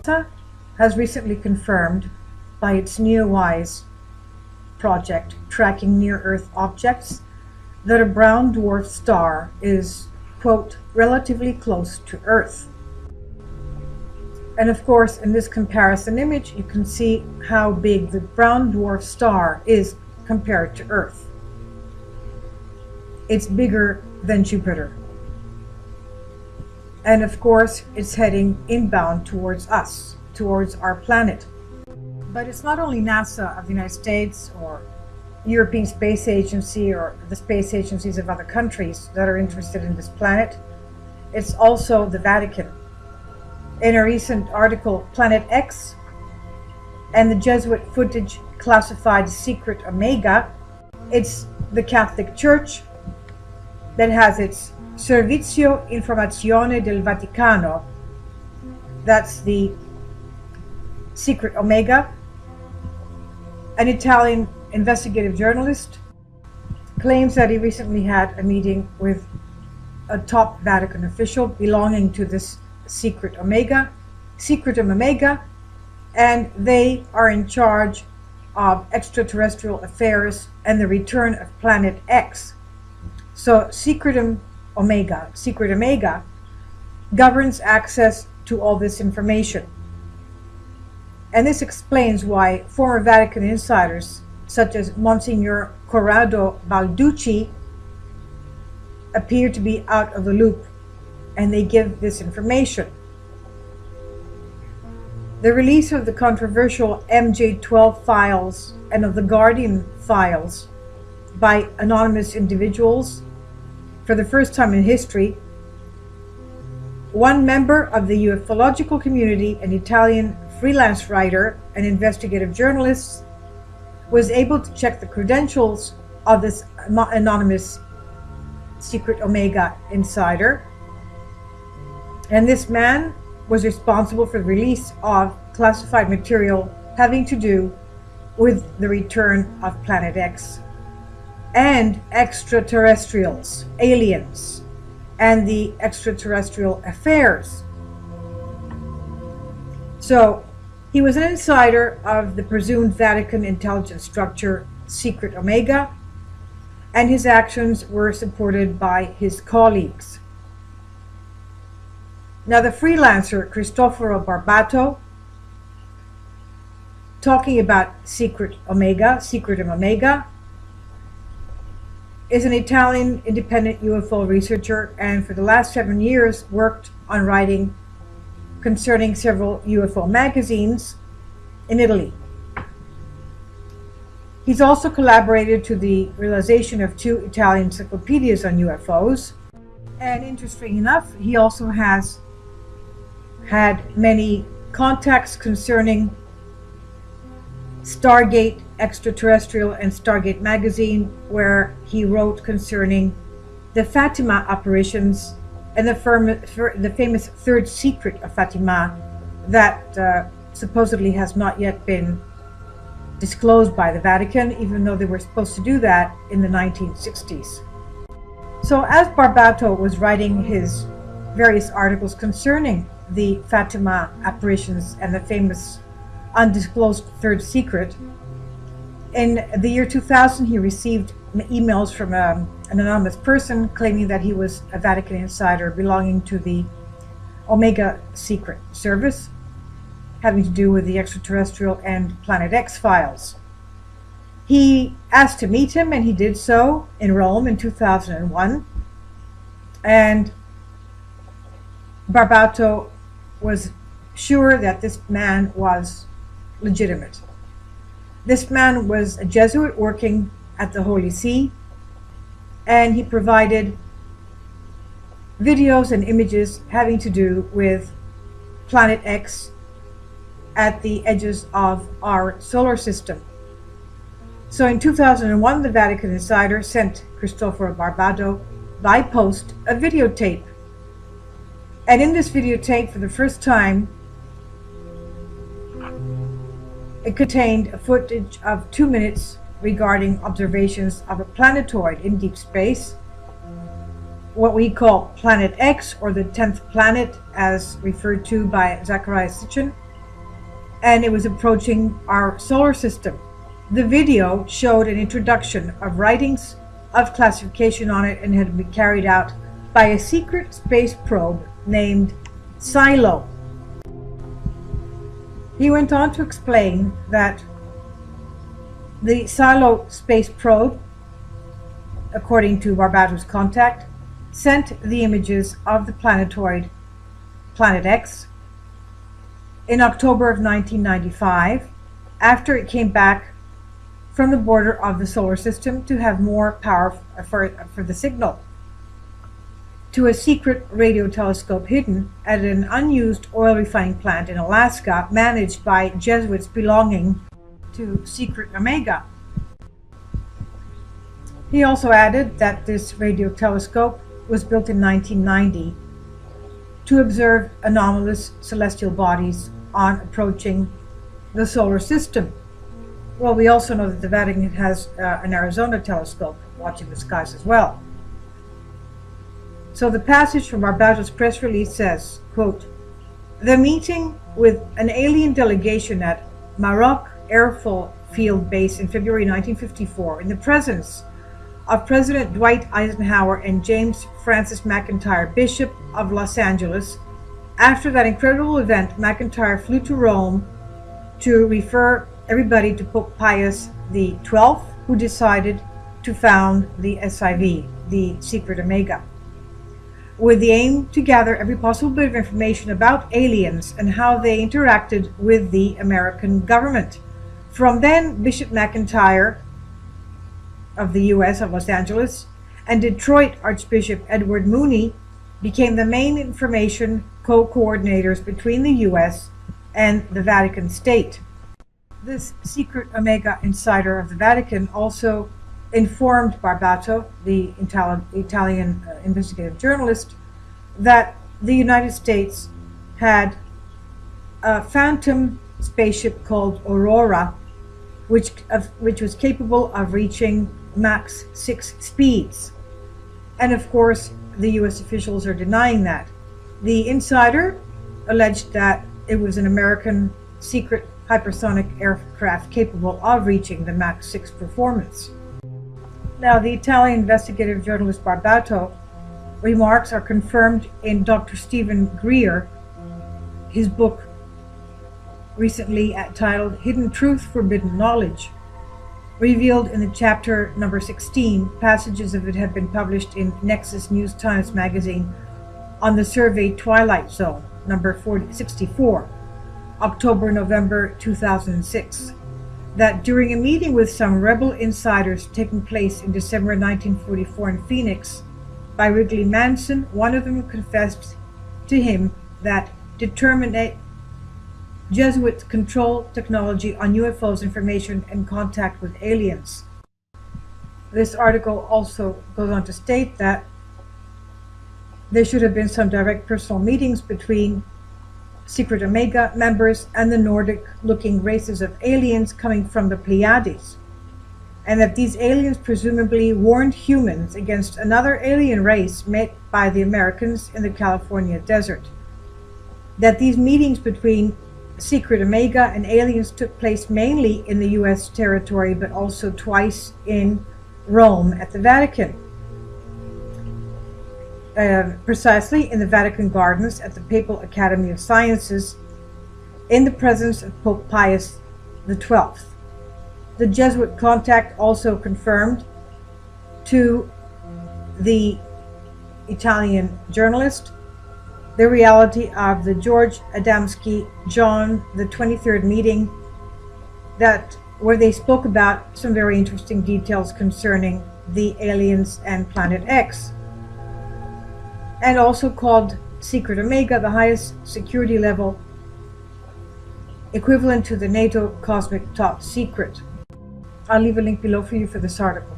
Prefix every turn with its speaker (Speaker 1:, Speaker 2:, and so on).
Speaker 1: NASA has recently confirmed by its NEOWISE project tracking near-Earth objects that a brown dwarf star is, quote, relatively close to Earth. And of course, in this comparison image, you can see how big the brown dwarf star is compared to Earth. It's bigger than Jupiter. And of course, it's heading inbound towards us, towards our planet. But it's not only NASA of the United States or European Space Agency or the space agencies of other countries that are interested in this planet. It's also the Vatican. In a recent article, PlanetX and the Jesuit footage classified Secret Omega, it's the Catholic Church that has its Servizio Informazione del Vaticano. That's the Secret Omega. An Italian investigative journalist claims that he recently had a meeting with a top Vatican official belonging to this Secretum Omega, and they are in charge of extraterrestrial affairs and the return of Planet X. So Secret Omega governs access to all this information. And this explains why former Vatican insiders such as Monsignor Corrado Balducci appear to be out of the loop, and they give this information. The release of the controversial MJ12 files and of the Guardian files by anonymous individuals for the first time in history, one member of the ufological community, an Italian freelance writer and investigative journalist, was able to check the credentials of this anonymous Secret Omega insider. And this man was responsible for the release of classified material having to do with the return of Planet X and extraterrestrials, aliens, and the extraterrestrial affairs. So he was an insider of the presumed Vatican intelligence structure, Secret Omega, and his actions were supported by his colleagues. Now, the freelancer Cristoforo Barbato, talking about Secretum Omega, is an Italian independent UFO researcher, and for the last 7 years worked on writing concerning several UFO magazines in Italy. He's also collaborated to the realization of 2 Italian encyclopedias on UFOs. And interesting enough, he also has had many contacts concerning Stargate Extraterrestrial and Stargate magazine, where he wrote concerning the Fatima apparitions and the famous third secret of Fatima that supposedly has not yet been disclosed by the Vatican, even though they were supposed to do that in the 1960s. So as Barbato was writing his various articles concerning the Fatima apparitions and the famous undisclosed third secret, in the year 2000 he received emails from an anonymous person claiming that he was a Vatican insider belonging to the Omega Secret Service, having to do with the extraterrestrial and Planet X files. He asked to meet him, and he did so in Rome in 2001. And Barbato was sure that this man was legitimate. This man was a Jesuit working at the Holy See, and he provided videos and images having to do with Planet X at the edges of our solar system. So in 2001, the Vatican insider sent Cristoforo Barbato by post a videotape. And in this videotape, for the first time, it contained a footage of 2 minutes regarding observations of a planetoid in deep space what we call planetX, or the 10th planet as referred to by Zecharia Sitchin, and it was approaching our solar system. The video showed an introduction of writings of classification on it and had been carried out by a secret space probe named Silo. He went on to explain that the Silo space probe, according to Barbato's contact, sent the images of the planetoid planetX in October of 1995, after it came back from the border of the solar system to have more power for the signal, to a secret radio telescope hidden at an unused oil refining plant in Alaska managed by Jesuits belonging to Secret Omega. He also added that this radio telescope was built in 1990 to observe anomalous celestial bodies on approaching the solar system. Well, we also know that the Vatican has an Arizona telescope watching the skies as well. So the passage from Barbato's press release says, quote, "The meeting with an alien delegation at Maroc Airfield Base in February 1954 in the presence of President Dwight Eisenhower and James Francis McIntyre, Bishop of Los Angeles. After that incredible event, McIntyre flew to Rome to refer everybody to Pope Pius XII, who decided to found the SIV, the Secret Omega, with the aim to gather every possible bit of information about aliens and how they interacted with the American government. From then, Bishop McIntyre of the U.S. of Los Angeles and Detroit Archbishop Edward Mooney became the main information co-coordinators between the U.S. and the Vatican State. This Secret Omega insider of the Vatican also informed Barbato, the Italian investigative journalist, that the United States had a phantom spaceship called Aurora, which was capable of reaching Mach 6 speeds. And of course, the US officials are denying that. The insider alleged that it was an American secret hypersonic aircraft capable of reaching the Mach 6 performance. Now, the Italian investigative journalist Barbato remarks are confirmed in Dr. Stephen Greer, his book recently titled Hidden Truth, Forbidden Knowledge. Revealed in the chapter number 16, passages of it have been published in Nexus News Times magazine on the survey Twilight Zone, number 64, October-November 2006, that during a meeting with some rebel insiders taking place in December 1944 in Phoenix by Wrigley Manson, one of them confessed to him that determinate Jesuits control technology on UFOs, information, and contact with aliens. This article also goes on to state that there should have been some direct personal meetings between Secret Omega members and the Nordic-looking races of aliens coming from the Pleiades, and that these aliens presumably warned humans against another alien race met by the Americans in the California desert. That these meetings between Secret Omega and aliens took place mainly in the U.S. territory, but also twice in Rome at the Vatican. Precisely in the Vatican Gardens at the Papal Academy of Sciences, in the presence of Pope Pius XII. The Jesuit contact also confirmed to the Italian journalist the reality of the George Adamski John the 23rd meeting, where they spoke about some very interesting details concerning the aliens and Planet X, and also called Secret Omega the highest security level equivalent to the NATO Cosmic Top Secret. I'll leave a link below for you for this article.